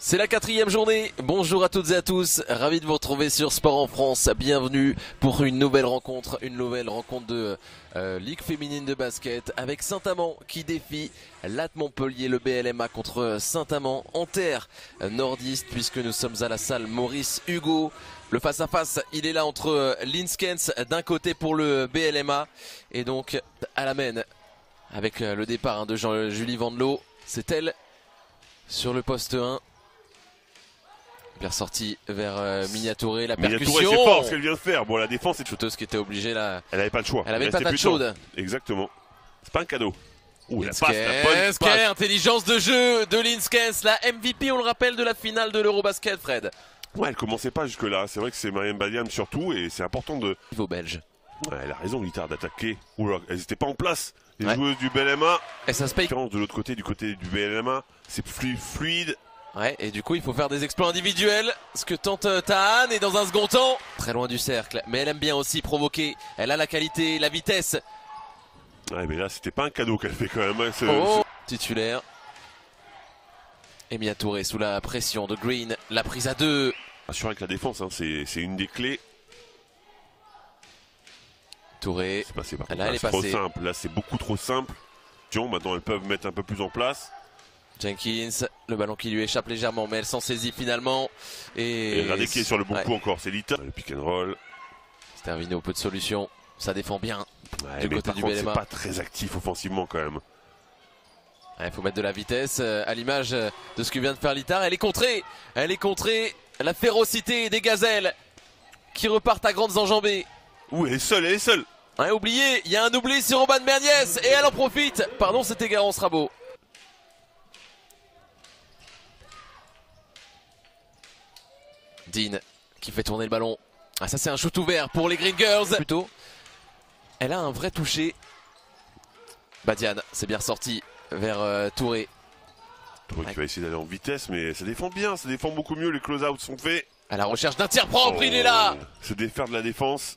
C'est la 4e journée, bonjour à toutes et à tous, ravi de vous retrouver sur Sport en France, bienvenue pour une nouvelle rencontre de Ligue féminine de basket avec Saint-Amand qui défie l'AT Montpellier, le BLMA contre Saint-Amand en terre nordiste puisque nous sommes à la salle Maurice Hugo. Le face-à-face, il est là entre Linskens d'un côté pour le BLMA et donc à la main avec le départ de Julie Vandelot, c'est elle sur le poste 1. Bien sorti vers Miniatouré, la percussion. Miniatouré, c'est fort ce qu'elle vient de faire. Bon, la défense est shooteuse qui était obligée là. Elle avait pas le choix. Elle avait patate chaude. Exactement. C'est pas un cadeau. Ouh, la passe, la bonne passe. Intelligence de jeu de Linskens, la MVP, on le rappelle, de la finale de l'Eurobasket, Fred. Ouais, elle commençait pas jusque là. C'est vrai que c'est Mariam Badiam surtout et c'est important de. Niveau belge. Ouais, elle a raison, Littard, d'attaquer. Ouh là, elles étaient pas en place. Les joueuses du BLMA. Et ça se paye. De l'autre côté, du côté du BLMA, c'est plus fluide. Ouais, et du coup, il faut faire des exploits individuels, ce que tente Tahan, et dans un second temps, très loin du cercle, mais elle aime bien aussi provoquer, elle a la qualité, la vitesse. Ouais, mais là, c'était pas un cadeau qu'elle fait quand même. Hein, titulaire. Et Miniatouré sous la pression de Green, la prise à 2. Assuré avec la défense, hein, c'est une des clés. Touré, là, elle est trop simple, là c'est beaucoup trop simple. Maintenant elles peuvent mettre un peu plus en place. Jenkins, le ballon qui lui échappe légèrement, mais elle s'en saisit finalement. Et regardez qui est sur le bon coup encore, c'est Lita. Le pick and roll. Stervino, peu de solutions, ça défend bien. Du côté du BLMA. C'est pas très actif offensivement quand même. Il faut mettre de la vitesse, à l'image de ce que vient de faire Littard. Elle est contrée, la férocité des gazelles qui repartent à grandes enjambées. Ouh, elle est seule, oublié, il y a un doublé sur Robin Berniès et elle en profite. Pardon, c'était Garance Rabot. Dean qui fait tourner le ballon. Ah, ça c'est un shoot ouvert pour les Green Girls. Plutôt. Elle a un vrai toucher. Badiane, c'est bien sorti vers Touré. Touré qui va essayer d'aller en vitesse, mais ça défend bien, ça défend beaucoup mieux. Les close-outs sont faits. À la recherche d'un tir propre, il est là. Se défaire de la défense.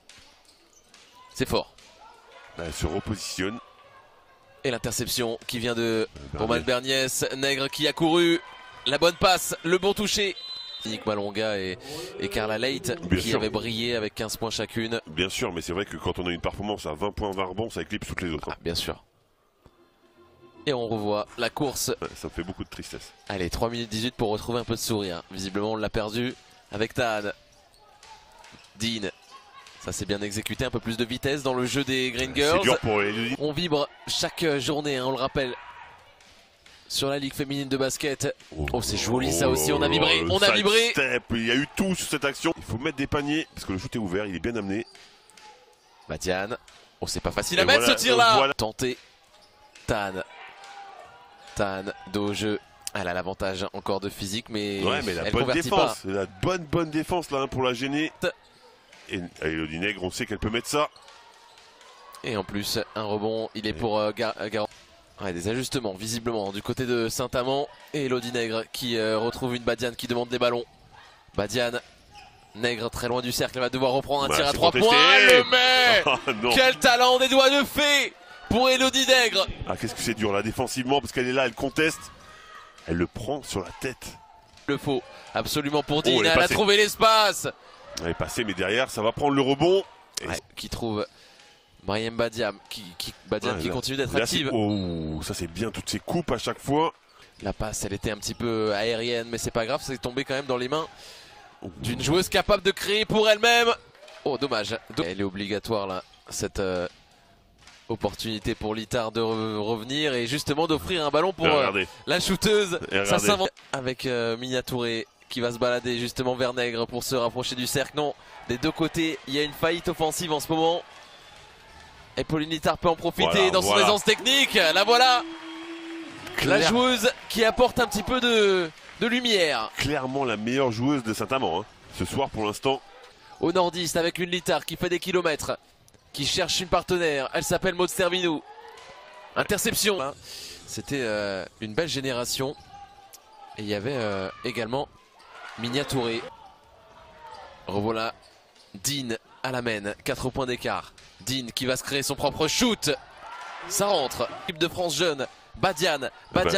C'est fort. Là, elle se repositionne. Et l'interception qui vient de Romain Berniès. Nègre qui a couru. La bonne passe, le bon toucher. Nick Malonga et Carla Leight qui avaient brillé avec 15 points chacune. Bien sûr, mais c'est vrai que quand on a une performance à 20 points, 20 rebonds, ça éclipse toutes les autres. Ah, bien sûr. Et on revoit la course. Ouais, ça me fait beaucoup de tristesse. Allez, 3 minutes 18 pour retrouver un peu de sourire. Visiblement, on l'a perdu avec Tahan. Dean. Ça s'est bien exécuté, un peu plus de vitesse dans le jeu des Green Girls. C'est dur pour les... On vibre chaque journée, on le rappelle. Sur la Ligue féminine de basket. Oh, c'est joli ça aussi, on a vibré, Step. Il y a eu tout sur cette action. Il faut mettre des paniers, parce que le shoot est ouvert, il est bien amené. Badiane. Oh, c'est pas facile à mettre ce tir là. Tenté. Tahan, dos au jeu. Elle a l'avantage encore de physique, mais, la bonne défense. La bonne défense là pour la gêner. Et Elodie Nègre, on sait qu'elle peut mettre ça. Et en plus, un rebond, il est pour Garand. Ouais, des ajustements visiblement du côté de Saint-Amand. Et Elodie Nègre qui retrouve une Badiane qui demande des ballons. Badiane, Nègre très loin du cercle, elle va devoir reprendre un tir à 3 points. Le met. Quel talent des doigts de fée pour Elodie Nègre. Ah, qu'est-ce que c'est dur là défensivement, parce qu'elle est là, elle conteste. Elle le prend sur la tête. Le faux, absolument pour Dean, elle a trouvé l'espace. Elle est passée, mais derrière, ça va prendre le rebond. Qui trouve Mariam Badiam, qui continue d'être active. Oh, ça c'est bien, toutes ces coupes à chaque fois. La passe, elle était un petit peu aérienne, mais c'est pas grave, c'est tombé quand même dans les mains d'une joueuse capable de créer pour elle-même. Oh, dommage. Elle est obligatoire là, cette opportunité pour Littard de revenir et justement d'offrir un ballon pour la shooteuse. Ça s'invente avec Miniatouré qui va se balader justement vers Nègre pour se rapprocher du cercle. Non, des deux côtés, il y a une faillite offensive en ce moment. Et Pauline Littard peut en profiter dans son aisance technique. La voilà. La joueuse qui apporte un petit peu de lumière. Clairement la meilleure joueuse de Saint-Amand ce soir pour l'instant. Au nordiste avec une Littard qui fait des kilomètres, qui cherche une partenaire. Elle s'appelle Maud Stervino. Interception. C'était une belle génération. Et il y avait également Miniatouré. Revoilà Dean à la main. 4 points d'écart. Dean qui va se créer son propre shoot. Ça rentre. Équipe de France jeune. Badiane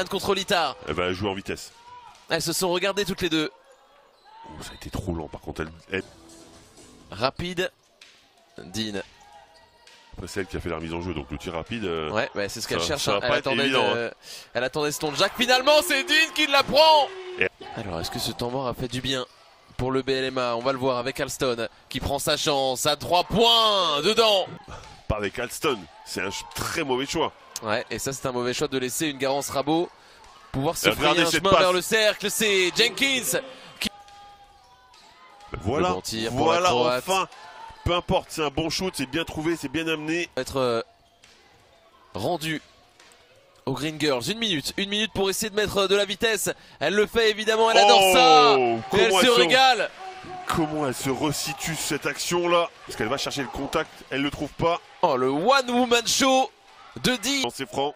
contre Littard. Elle va jouer en vitesse. Elles se sont regardées toutes les deux. Oh, ça a été trop lent par contre. Elle... Rapide. Dean. Après c'est elle qui a fait la remise en jeu, donc le tir rapide. Ouais, bah, c'est ce qu'elle cherche. Ça va pas être évident, elle attendait Stone Jack. Finalement, c'est Dean qui la prend. Alors, est-ce que ce temps mort a fait du bien pour le BLMA? On va le voir avec Alston qui prend sa chance à 3 points dedans. Pas avec Alston, c'est un très mauvais choix. Ouais, et ça c'est un mauvais choix de laisser une Garance Rabot pouvoir se frayer un chemin passe vers le cercle. C'est Jenkins qui... Voilà, tir voilà enfin. Peu importe, c'est un bon shoot, c'est bien trouvé, c'est bien amené. Être rendu aux Green Girls. Une minute pour essayer de mettre de la vitesse. Elle le fait évidemment, elle adore ça. Et elle se régale. Comment elle se resitue cette action là? Parce qu'elle va chercher le contact, elle le trouve pas. Oh, le one woman show de Dean. C'est franc.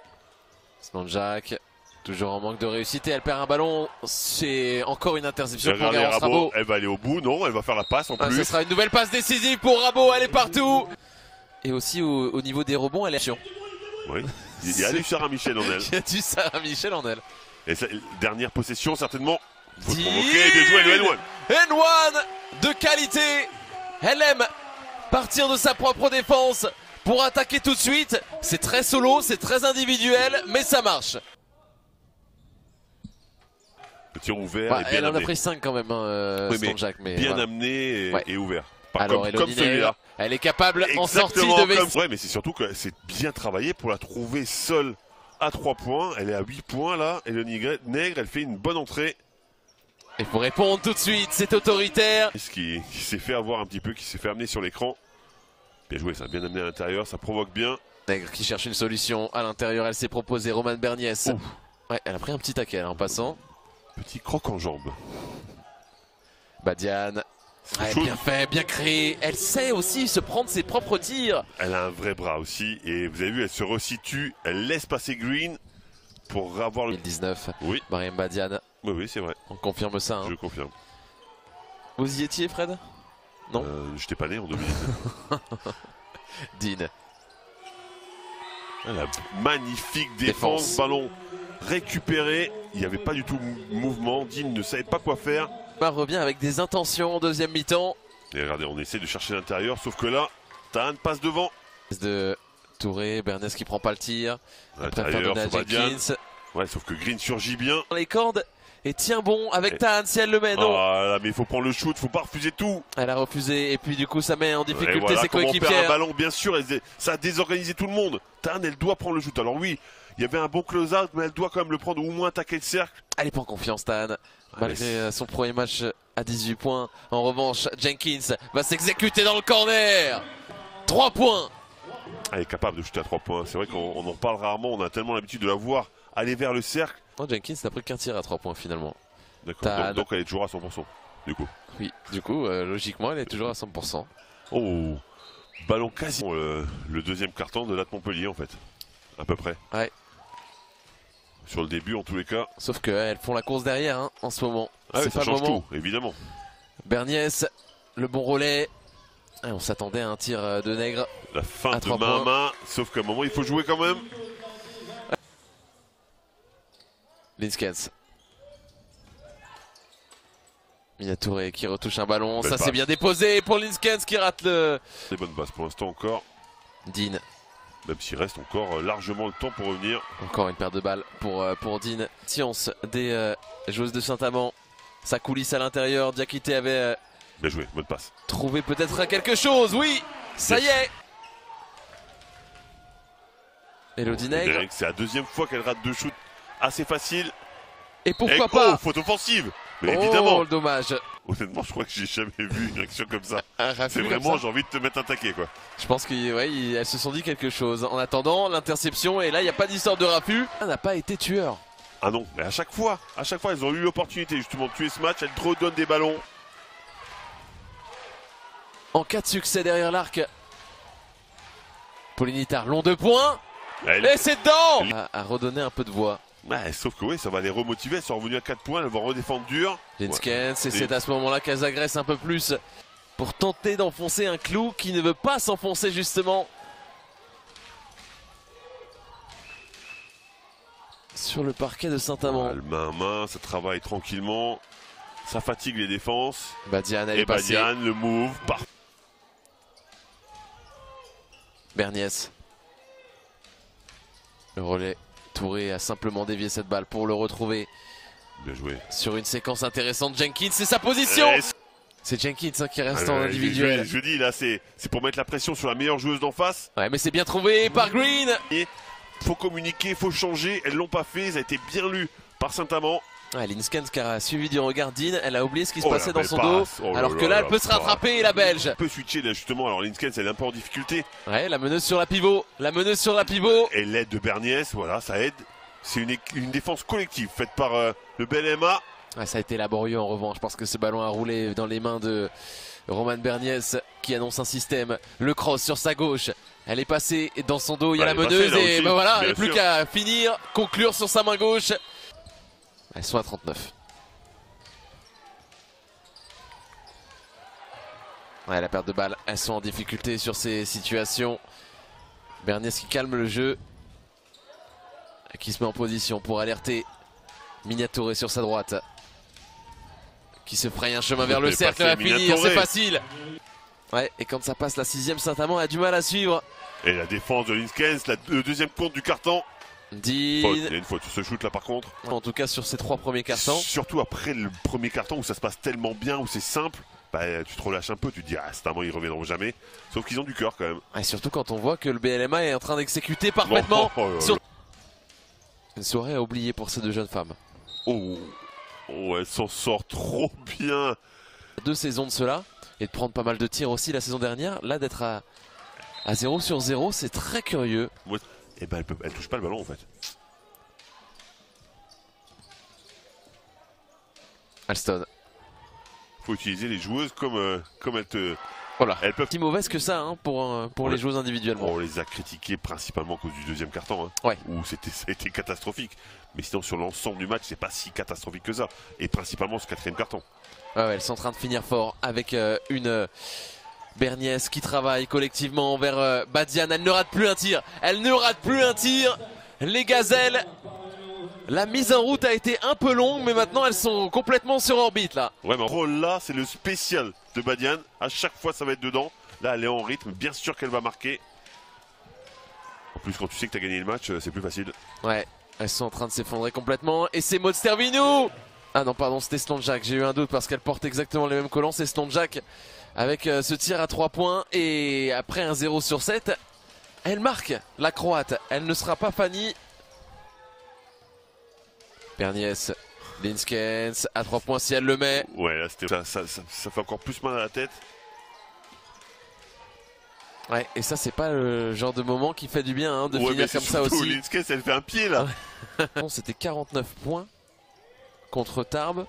Stone Jack, toujours en manque de réussite et elle perd un ballon. C'est encore une interception pour Garance Rabot. Elle va aller au bout, non, elle va faire la passe en plus. Ce sera une nouvelle passe décisive pour Rabot, elle est partout. Et aussi au niveau des rebonds, elle est... Oui, il y a du Sarah Michel en elle. Il y a du Sarah Michel en elle. Et ça, dernière possession certainement. Faut provoquer, bien joué le N1. N1 de qualité. Elle aime partir de sa propre défense pour attaquer tout de suite. C'est très solo, c'est très individuel, mais ça marche. Le tir ouvert Bah, et bien elle amené. en a pris 5 quand même, hein, oui, Stone Jack. Mais bien voilà. amené et ouvert. Pas Alors, comme celui-là. Elle est capable en sortie Exactement de vestiaire. Ouais, mais c'est surtout que c'est bien travaillé pour la trouver seule à 3 points. Elle est à 8 points là. Et le Nègre, elle fait une bonne entrée. Il faut répondre tout de suite, c'est autoritaire. Ce qui s'est fait avoir un petit peu, qui s'est fait amener sur l'écran. Bien joué, ça a bien amené à l'intérieur, ça provoque bien. Nègre qui cherche une solution à l'intérieur, elle s'est proposée, Romane Berniès. Ouais, elle a pris un petit taquet en passant. Petit croc en jambe. Badiane. Ouais, bien fait, bien créé. Elle sait aussi se prendre ses propres tirs. Elle a un vrai bras aussi. Et vous avez vu, elle se resitue. Elle laisse passer Green pour avoir le... 2019. Oui. Mariam Badiane. Oui, oui, c'est vrai. On confirme ça. Hein. Je confirme. Vous y étiez, Fred? Non. Je n'étais pas né en 2000. Dean. La magnifique défense. Ballon récupéré. Il n'y avait pas du tout mouvement. Dean ne savait pas quoi faire. Revient avec des intentions en deuxième mi-temps. Et regardez, on essaie de chercher l'intérieur, sauf que là, Tan passe devant. De Touré, Berniès qui prend pas le tir. L'intérieur, Jenkins. Ouais, sauf que Green surgit bien. Les cordes et tient bon avec Tan si elle le met. Non. Oh là, mais il faut prendre le shoot, faut pas refuser tout. Elle a refusé et puis du coup ça met en difficulté voilà ses coéquipiers. On perd un ballon, bien sûr, ça a désorganisé tout le monde. Tan, elle doit prendre le shoot. Alors oui, il y avait un bon close-out, mais elle doit quand même le prendre ou au moins attaquer le cercle. Elle est pas en confiance, Tan. Malgré son premier match à 18 points. En revanche, Jenkins va s'exécuter dans le corner. 3 points. Elle est capable de shooter à 3 points. C'est vrai qu'on en parle rarement. On a tellement l'habitude de la voir aller vers le cercle. Oh, Jenkins n'a pris qu'un tir à 3 points finalement. D'accord. Donc elle est toujours à 100%. Du coup. Oui, du coup, logiquement, elle est toujours à 100%. Oh, ballon quasi. Le deuxième carton de Nat Montpellier en fait. À peu près. Ouais. Sur le début en tous les cas. Sauf qu'elles font la course derrière hein, en ce moment. Ah oui, ça change tout, évidemment. Berniès, le bon relais. Et on s'attendait à un tir de Nègre. La fin de main à main, sauf qu'à un moment il faut jouer quand même. Linskens. Mia Touré qui retouche un ballon. Belle ça c'est bien déposé pour Linskens qui rate le... Des bonnes passes pour l'instant encore. Dean. Même s'il reste encore largement le temps pour revenir. Encore une paire de balles pour Dean. Science des joueuses de Saint-Amand. Ça coulisse à l'intérieur. Diakité avait bien joué, bonne passe. Trouvé peut-être quelque chose. Oui, ça y est. Elodie Nègre. C'est la deuxième fois qu'elle rate 2 shoots assez faciles. Et pourquoi pas faute offensive. Mais évidemment. Oh, dommage. Honnêtement, je crois que j'ai jamais vu une action comme ça. C'est comme vraiment, ça. j'ai envie de te mettre un taquet, quoi. Je pense qu'elles se sont dit quelque chose. En attendant, l'interception, et là, il n'y a pas d'histoire de raffut. Elle n'a pas été tueur. Ah non, mais à chaque fois, elles ont eu l'opportunité justement de tuer ce match. Elles redonnent des ballons. En cas de succès derrière l'arc, Pauline Ittard, long 2 points. Et c'est dedans. À redonner un peu de voix. Ouais, sauf que oui, ça va les remotiver. Elles sont revenues à 4 points, elles vont redéfendre dur. Linskens, et c'est à ce moment-là qu'elles agressent un peu plus pour tenter d'enfoncer un clou qui ne veut pas s'enfoncer justement. sur le parquet de Saint-Amand. Le main à main, ça travaille tranquillement. Ça fatigue les défenses. Badiane, elle est Et passée. Badiane, le move, parfait. Berniès. Le relais. Touré a simplement dévié cette balle pour le retrouver. Bien joué. Sur une séquence intéressante, Jenkins, c'est sa position. C'est Jenkins hein, qui reste en individuel. Je dis là, c'est pour mettre la pression sur la meilleure joueuse d'en face. Ouais, mais c'est bien trouvé par Green. Faut communiquer, faut changer. Elles l'ont pas fait, ça a été bien lu par Saint-Amand. Ouais, Linskens qui a suivi du regard d'In, elle a oublié ce qui se passait dans son passe. dos. Alors que là, elle peut se rattraper, la Belge. Elle peut switcher là justement. Alors Linskens, elle est un peu en difficulté. Ouais, la meneuse sur la pivot. La meneuse sur la pivot. Et l'aide de Berniès, voilà, ça aide. C'est une défense collective faite par le BLMA. Ouais, ça a été laborieux en revanche parce que ce ballon a roulé dans les mains de Roman Berniès qui annonce un système. Le cross sur sa gauche. Elle est passée dans son dos, il y a la meneuse et ben voilà, il n'y a plus qu'à finir, conclure sur sa main gauche. Elles sont à 39. Ouais, la perte de balle, elles sont en difficulté sur ces situations. Berniès qui calme le jeu. Qui se met en position pour alerter Miniaturé sur sa droite. Qui se fraye un chemin vers le cercle, va finir, c'est facile. Ouais, et quand ça passe la 6ème, Saint-Amand a du mal à suivre. Et la défense de Linskens, le deuxième compte du carton. Il y a une faute sur ce shoot là par contre. En tout cas sur ces 3 premiers cartons. Surtout après le premier carton où ça se passe tellement bien, où c'est simple. Bah, tu te relâches un peu, tu te dis ah Saint-Amand ils reviendront jamais. Sauf qu'ils ont du cœur quand même. Et surtout quand on voit que le BLMA est en train d'exécuter parfaitement. Sur... Une soirée à oublier pour ces deux jeunes femmes. Oh, elles s'en sortent trop bien. 2 saisons de cela. Et de prendre pas mal de tirs aussi la saison dernière. Là d'être à 0 sur 0, c'est très curieux. Et ben elle touche pas le ballon en fait. Alston. Faut utiliser les joueuses comme elles te... Voilà. Elles peuvent... Si mauvaise que ça hein, pour les joueuses individuellement. On les a critiquées principalement à cause du deuxième carton. Hein, ouais. Où ça a été catastrophique. Mais sinon sur l'ensemble du match c'est pas si catastrophique que ça. Et principalement ce 4ème carton. Ouais, elles sont en train de finir fort avec une Berniès qui travaille collectivement vers Badiane. Elle ne rate plus un tir. Elle ne rate plus un tir. Les gazelles. La mise en route a été un peu longue, mais maintenant elles sont complètement sur orbite là. Ouais, mais en gros là c'est le spécial de Badiane. À chaque fois ça va être dedans. Là elle est en rythme, bien sûr qu'elle va marquer. En plus quand tu sais que tu as gagné le match, c'est plus facile. Ouais, elles sont en train de s'effondrer complètement. Et c'est Maud Stervinou. Ah non pardon, c'était Slonjak, j'ai eu un doute parce qu'elle porte exactement les mêmes collants. C'est Slonjak avec ce tir à 3 points. Et après un 0 sur 7, elle marque la Croate. Elle ne sera pas Fanny. Berniès, Linskens à 3 points si elle le met. Ouais, là ça fait encore plus mal à la tête. Ouais, et ça c'est pas le genre de moment qui fait du bien hein, de finir comme ça aussi. Linskens elle fait un pied là. Bon, c'était 49 points contre Tarbes.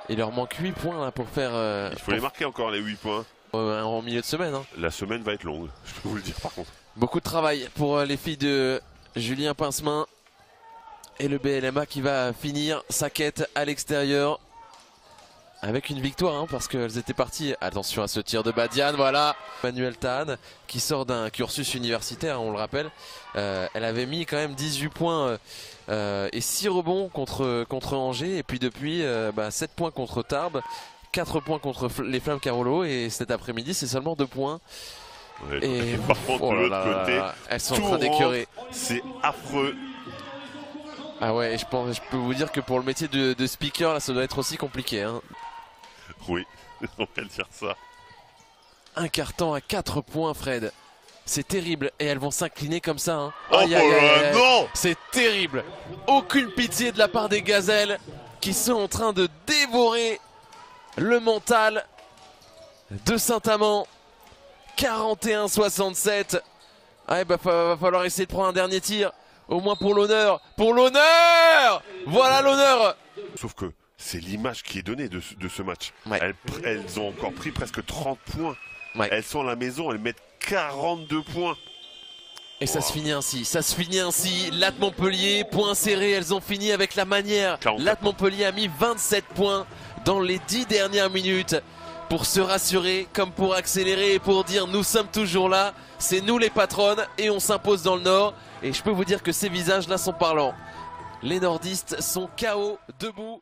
Il leur manque 8 points là, pour faire... Il faut les marquer encore les 8 points. En milieu de semaine. Hein. La semaine va être longue, je peux vous le dire par contre. Beaucoup de travail pour les filles de Julien Pincemin. Et le BLMA qui va finir sa quête à l'extérieur avec une victoire hein, parce qu'elles étaient parties. Attention à ce tir de Badiane, voilà. Manuel Tahn qui sort d'un cursus universitaire, on le rappelle. Elle avait mis quand même 18 points et 6 rebonds contre Angers. Et puis depuis 7 points contre Tarbes, 4 points contre les Flammes Carolo. Et cet après-midi c'est seulement 2 points. Ouais, et par contre de l'autre côté, elles sont en train d'écœurer. C'est affreux. Ah ouais, je peux vous dire que pour le métier de speaker, là, ça doit être aussi compliqué. Hein. Oui, on va dire ça. Un carton à 4 points, Fred. C'est terrible. Et elles vont s'incliner comme ça. Hein. Oh, non! C'est terrible. Aucune pitié de la part des gazelles qui sont en train de dévorer le mental de Saint-Amand. 41-67. Ah, va falloir essayer de prendre un dernier tir. Au moins pour l'honneur. Pour l'honneur! Voilà l'honneur! Sauf que c'est l'image qui est donnée de ce match. Ouais. Elles ont encore pris presque 30 points. Ouais. Elles sont à la maison, elles mettent 42 points. Et ça se finit ainsi. Ça se finit ainsi. Latte Montpellier, point serré. Elles ont fini avec la manière. Latte Montpellier a mis 27 points dans les 10 dernières minutes. Pour se rassurer, comme pour accélérer et pour dire nous sommes toujours là. C'est nous les patronnes et on s'impose dans le Nord. Et je peux vous dire que ces visages là sont parlants. Les nordistes sont KO debout.